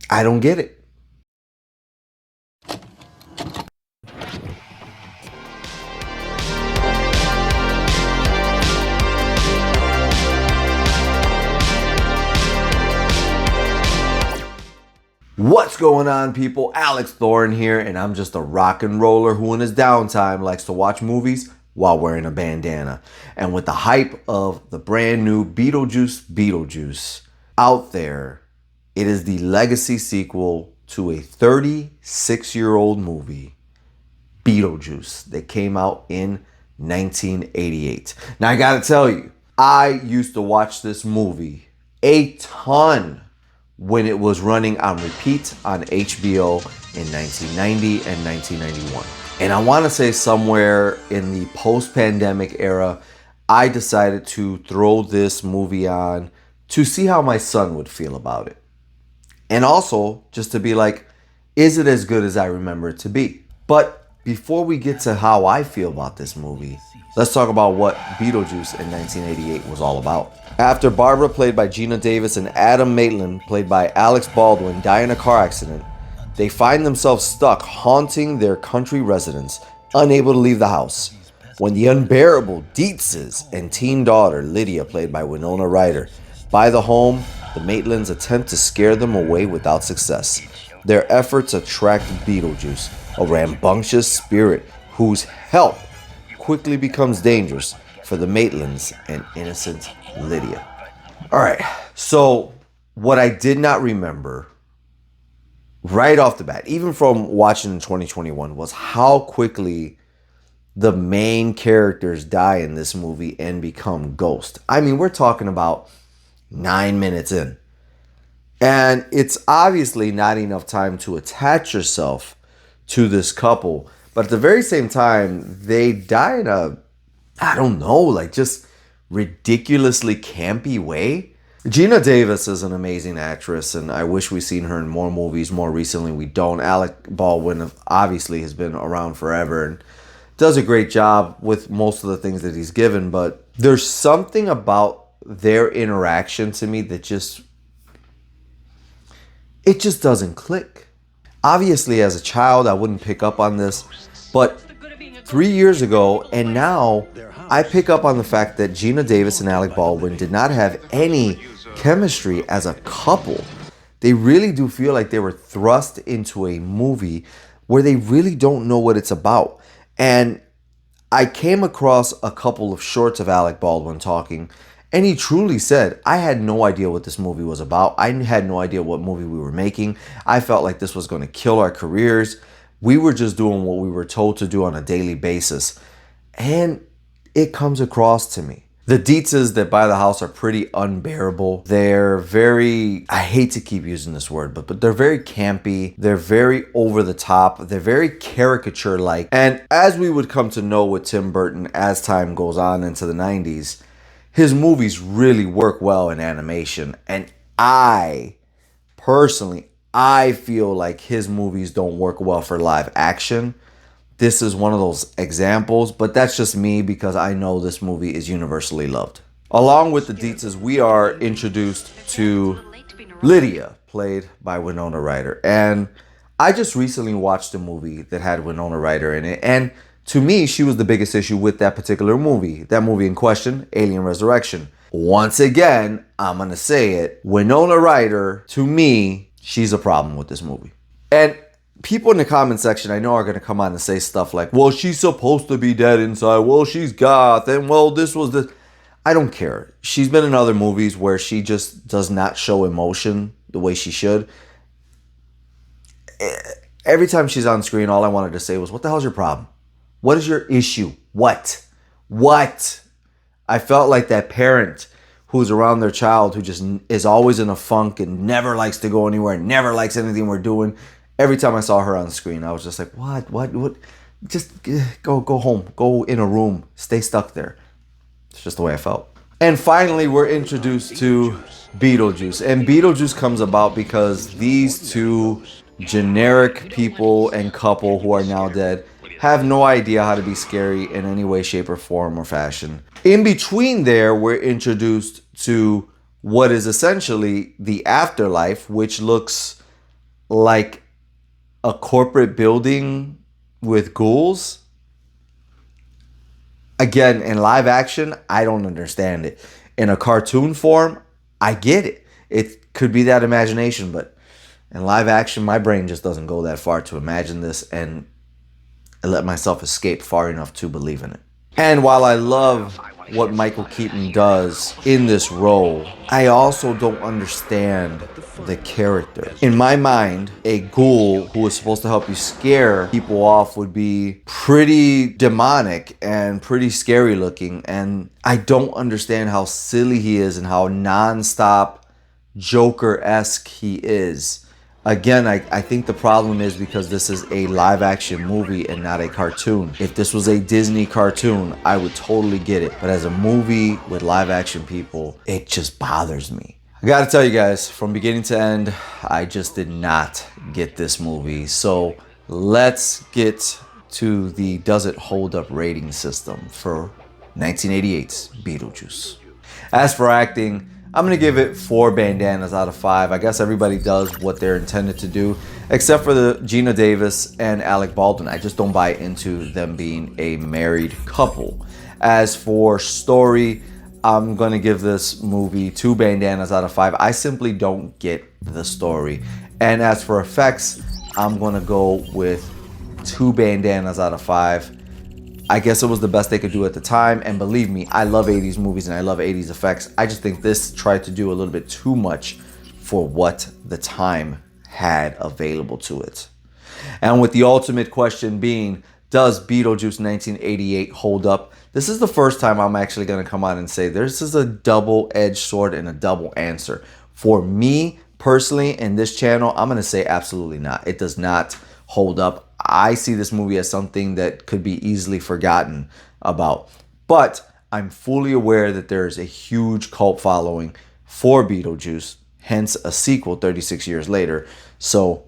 I don't get it. What's going on, people? Alex Thorn here, and I'm just a rock and roller who in his downtime likes to watch movies while wearing a bandana. And with the hype of the brand new Beetlejuice out there, it is the legacy sequel to a 36-year-old movie, Beetlejuice, that came out in 1988. Now I gotta tell you, I used to watch this movie a ton when it was running on repeat on HBO in 1990 and 1991. And I want to say somewhere in the post-pandemic era, I decided to throw this movie on to see how my son would feel about it. And also just to be like, is it as good as I remember it to be? But before we get to how I feel about this movie, let's talk about what Beetlejuice in 1988 was all about. After Barbara, played by Gina Davis, and Adam Maitland, played by Alex Baldwin, die in a car accident, they find themselves stuck haunting their country residence, unable to leave the house, when the unbearable Dietzes and teen daughter, Lydia, played by Winona Ryder, buy the home. The Maitlands attempt to scare them away without success. Their efforts attract Beetlejuice, a rambunctious spirit whose help quickly becomes dangerous for the Maitlands and innocent Lydia. All right, so what I did not remember right off the bat, even from watching in 2021, was how quickly the main characters die in this movie and become ghosts. I mean, we're talking about 9 minutes in. And it's obviously not enough time to attach yourself to this couple. But at the very same time, they die in a, I don't know, like just ridiculously campy way. Gina Davis is an amazing actress, and I wish we'd seen her in more movies. More recently, we don't. Alec Baldwin obviously has been around forever and does a great job with most of the things that he's given. But there's something about their interaction to me that just doesn't click. Obviously, as a child, I wouldn't pick up on this, but 3 years ago, and now I pick up on the fact that Gina Davis and Alec Baldwin did not have any chemistry as a couple. They really do feel like they were thrust into a movie where they really don't know what it's about. And I came across a couple of shorts of Alec Baldwin talking, and he truly said, I had no idea what this movie was about. I had no idea what movie we were making. I felt like this was going to kill our careers. We were just doing what we were told to do on a daily basis. And it comes across to me. The Dietzes that buy the house are pretty unbearable. They're very, I hate to keep using this word, but they're very campy. They're very over the top. They're very caricature-like. And as we would come to know with Tim Burton as time goes on into the 90s, his movies really work well in animation. And I feel like his movies don't work well for live action. This is one of those examples, but that's just me because I know this movie is universally loved. Along with the Dietzes, we are introduced to Lydia, played by Winona Ryder. And I just recently watched a movie that had Winona Ryder in it, and to me, she was the biggest issue with that particular movie. That movie in question, Alien Resurrection. Once again, I'm going to say it. Winona Ryder, to me, she's a problem with this movie. And people in the comment section, I know, are going to come on and say stuff like, well, she's supposed to be dead inside. Well, she's goth. And well, this was the... I don't care. She's been in other movies where she just does not show emotion the way she should. Every time she's on screen, all I wanted to say was, what the hell's your problem? What is your issue? What? I felt like that parent who's around their child who just is always in a funk and never likes to go anywhere, never likes anything we're doing. Every time I saw her on screen, I was just like, what? Just go home. Go in a room. Stay stuck there. It's just the way I felt. And finally, we're introduced to Beetlejuice. And Beetlejuice comes about because these two generic people and couple who are now dead have no idea how to be scary in any way, shape, or form or fashion. In between there, we're introduced to what is essentially the afterlife, which looks like a corporate building with ghouls. Again, in live action, I don't understand it. In a cartoon form, I get it. It could be that imagination, but in live action, my brain just doesn't go that far to imagine this and let myself escape far enough to believe in it. And while I love what Michael Keaton does in this role, I also don't understand the character. In my mind, a ghoul who is supposed to help you scare people off would be pretty demonic and pretty scary looking. And I don't understand how silly he is and how nonstop Joker-esque he is. Again, I think the problem is because this is a live action movie and not a cartoon. If this was a Disney cartoon, I would totally get it. But as a movie with live action people, it just bothers me. I gotta tell you guys, from beginning to end, I just did not get this movie. So let's get to the does it hold up rating system for 1988's Beetlejuice. As for acting, I'm going to give it 4 bandanas out of 5. I guess everybody does what they're intended to do, except for the Gina Davis and Alec Baldwin. I just don't buy into them being a married couple. As for story, I'm going to give this movie 2 bandanas out of 5. I simply don't get the story. And as for effects, I'm going to go with 2 bandanas out of 5. I guess it was the best they could do at the time, and believe me, I love 80s movies and I love 80s effects. I just think this tried to do a little bit too much for what the time had available to it. And with the ultimate question being, does Beetlejuice 1988 hold up? This is the first time I'm actually going to come out and say this is a double-edged sword and a double answer. For me, personally, in this channel, I'm going to say absolutely not. It does not hold up. I see this movie as something that could be easily forgotten about. But I'm fully aware that there is a huge cult following for Beetlejuice, hence a sequel 36 years later. So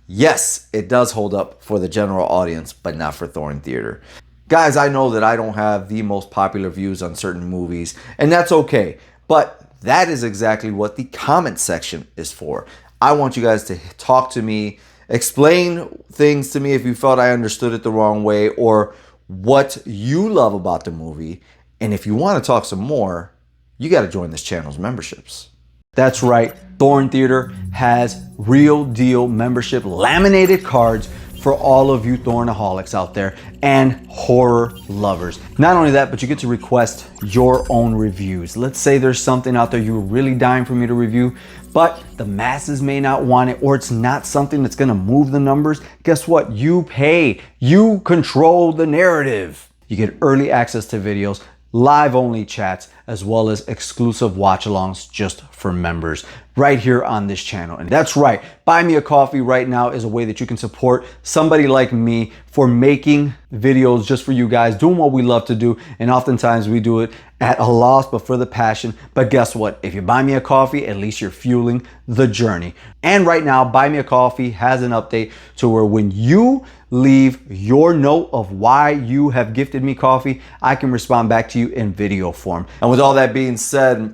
yes, it does hold up for the general audience, but not for Thorn Theater. Guys, I know that I don't have the most popular views on certain movies, and that's okay. But that is exactly what the comment section is for. I want you guys to talk to me, explain things to me if you felt I understood it the wrong way, or what you love about the movie. And if you want to talk some more, you got to join this channel's memberships. That's right, Thorn Theater has real deal membership laminated cards for all of you Thornaholics out there and horror lovers. Not only that, but you get to request your own reviews. Let's say there's something out there you're really dying for me to review, but the masses may not want it, or it's not something that's gonna move the numbers. Guess what? You pay. You control the narrative. You get early access to videos, live only chats, as well as exclusive watch alongs just for members right here on this channel. And that's right, buy me a coffee right now is a way that you can support somebody like me for making videos just for you guys, doing what we love to do. And oftentimes we do it at a loss, but for the passion. But guess what? If you buy me a coffee, at least you're fueling the journey. And right now, Buy Me a Coffee has an update to where when you leave your note of why you have gifted me coffee, I can respond back to you in video form. And with all that being said,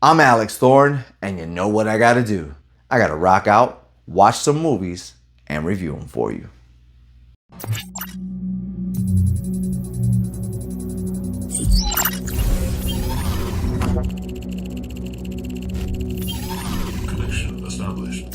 I'm Alex Thorn, and you know what I gotta do. I gotta rock out, watch some movies, and review them for you. Connection established.